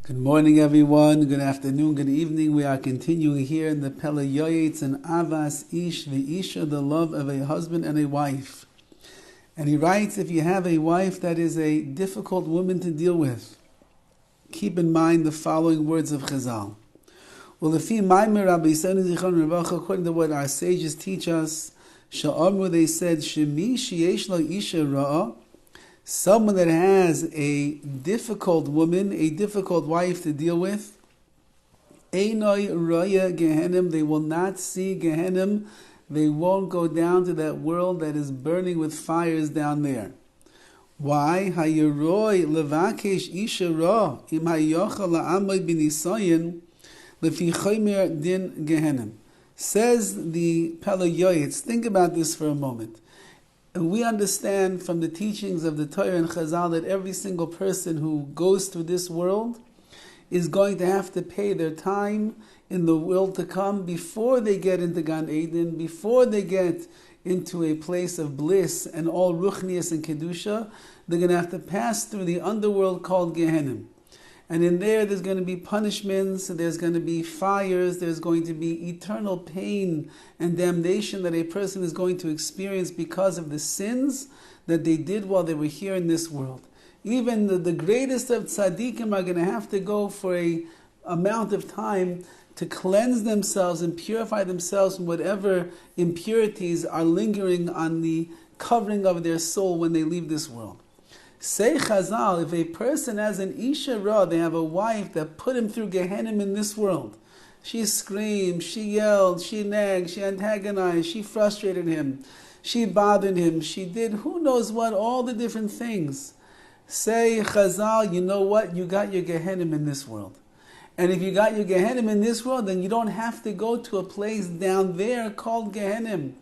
Good morning, everyone. Good afternoon, good evening. We are continuing here in the PELE YOETZ and Ahavas Ish, the Isha, the love of a husband and a wife. And he writes, if you have a wife that is a difficult woman to deal with, keep in mind the following words of Chazal. Well, according to what our sages teach us, they said, Shemi sheyesh lo isha ra'ah, someone that has a difficult woman, a difficult wife to deal with, Einoi Raya Gehenom, they will not see Gehenom, they won't go down to that world that is burning with fires down there. Why? Hayeroi levakesh isha ra im hayocha la'amoy b'nisayin lefi chomer din Gehenom. Says the PELE YOETZ, think about this for a moment. And we understand from the teachings of the Torah and Chazal that every single person who goes through this world is going to have to pay their time in the world to come before they get into Gan Eden, before they get into a place of bliss and all Ruchnius and Kedusha. They're going to have to pass through the underworld called Gehenom. And in there's going to be punishments, there's going to be fires, there's going to be eternal pain and damnation that a person is going to experience because of the sins that they did while they were here in this world. Even the greatest of tzaddikim are going to have to go for a amount of time to cleanse themselves and purify themselves from whatever impurities are lingering on the covering of their soul when they leave this world. Say Chazal, if a person has an Isha Ra, they have a wife that put him through Gehenom in this world. She screamed, she yelled, she nagged, she antagonized, she frustrated him, she bothered him, she did who knows what, all the different things. Say Chazal, you know what? You got your Gehenom in this world. And if you got your Gehenom in this world, then you don't have to go to a place down there called Gehenom.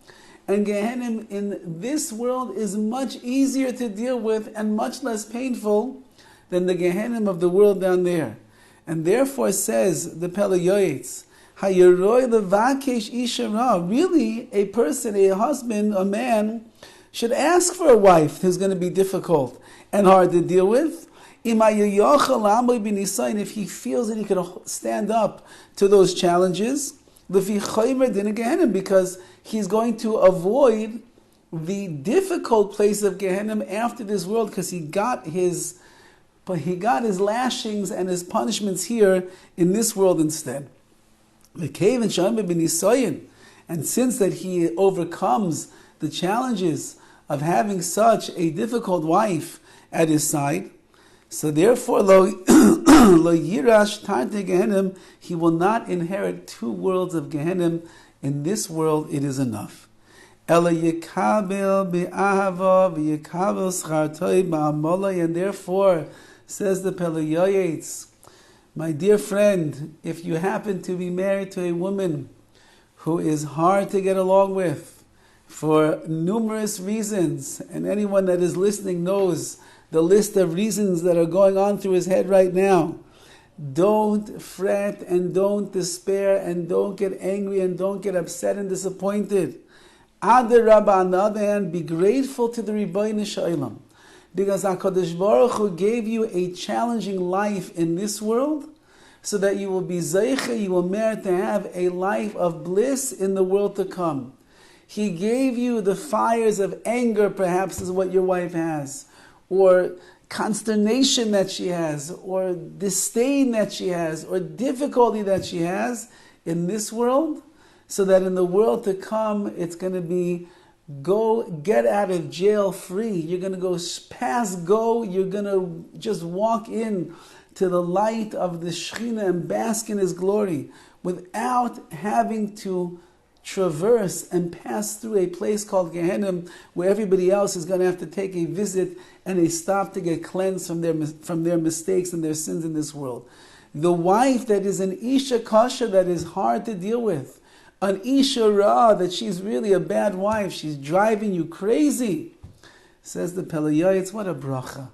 And Gehenom in this world is much easier to deal with and much less painful than the Gehenom of the world down there. And therefore says the PELE YOETZ, Hayeroi levakesh isha ra. Really, a person, a husband, a man, should ask for a wife who's going to be difficult and hard to deal with. If he feels that he can stand up to those challenges, because he's going to avoid the difficult place of Gehenom after this world, because he got his lashings and his punishments here in this world instead. And since that he overcomes the challenges of having such a difficult wife at his side, so therefore, lo yirash tarte Gehenom, he will not inherit two worlds of Gehenom. In this world, it is enough. Ela yekabel be'ahava v'yekabel schartoi ba'amolai, and therefore, says the PELE YOETZ, my dear friend, if you happen to be married to a woman who is hard to get along with for numerous reasons, and anyone that is listening knows the list of reasons that are going on through his head right now, don't fret and don't despair and don't get angry and don't get upset and disappointed. Adarabba, on the other hand, be grateful to the Ribbono Shel Olam, because HaKadosh Baruch Hu gave you a challenging life in this world so that you will be zeicha, you will merit to have a life of bliss in the world to come. He gave you the fires of anger, perhaps, is what your wife has, or consternation that she has, or disdain that she has, or difficulty that she has in this world, so that in the world to come, it's going to be go get out of jail free. You're going to go pass go. You're going to just walk in to the light of the Shekhinah and bask in His glory without having to traverse and pass through a place called Gehenom, where everybody else is going to have to take a visit and a stop to get cleansed from their mistakes and their sins in this world. The wife that is an Isha Kasha, that is hard to deal with, an Isha Ra, that she's really a bad wife, she's driving you crazy, says the PELE YOETZ, what a bracha.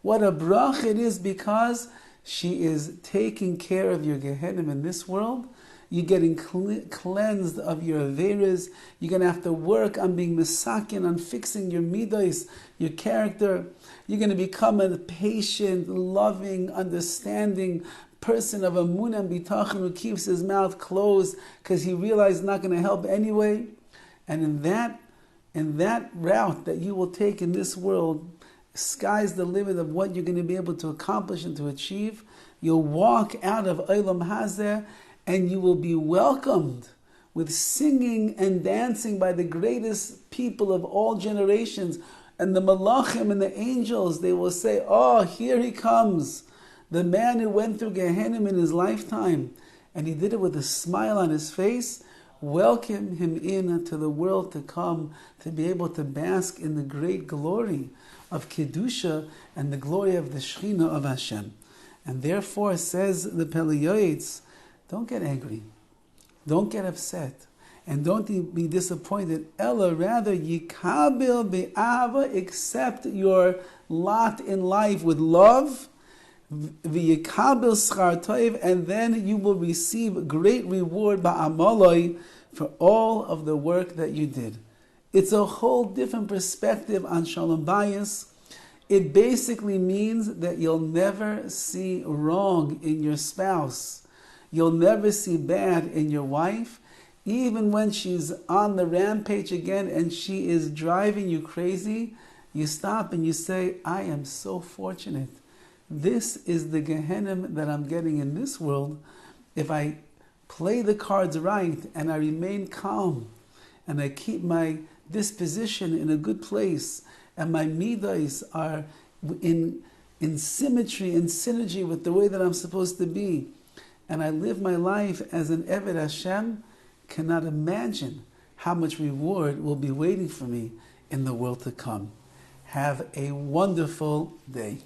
What a bracha it is, because she is taking care of your Gehenom in this world. You're getting cleansed of your averas. You're going to have to work on being misakin, on fixing your midos, your character. You're going to become a patient, loving, understanding person of amunah and bitachon who keeps his mouth closed because he realized it's not going to help anyway. And in that route that you will take in this world, sky's the limit of what you're going to be able to accomplish and to achieve. You'll walk out of Olam Hazeh and you will be welcomed with singing and dancing by the greatest people of all generations. And the malachim and the angels, they will say, oh, here he comes. The man who went through Gehenom in his lifetime. And he did it with a smile on his face. Welcome him into the world to come, to be able to bask in the great glory of Kedusha and the glory of the Shekhinah of Hashem. And therefore, says the PELE YOETZ, don't get angry, don't get upset, and don't be disappointed. Ella, rather, yikabil be'ava, accept your lot in life with love, v'yikabil schar tov, and then you will receive great reward ba'amaloi for all of the work that you did. It's a whole different perspective on Shalom Bayis. It basically means that you'll never see wrong in your spouse. You'll never see bad in your wife. Even when she's on the rampage again and she is driving you crazy, you stop and you say, I am so fortunate. This is the Gehenom that I'm getting in this world. If I play the cards right and I remain calm and I keep my disposition in a good place, and my midas are in symmetry and synergy with the way that I'm supposed to be, and I live my life as an Eved Hashem, cannot imagine how much reward will be waiting for me in the world to come. Have a wonderful day.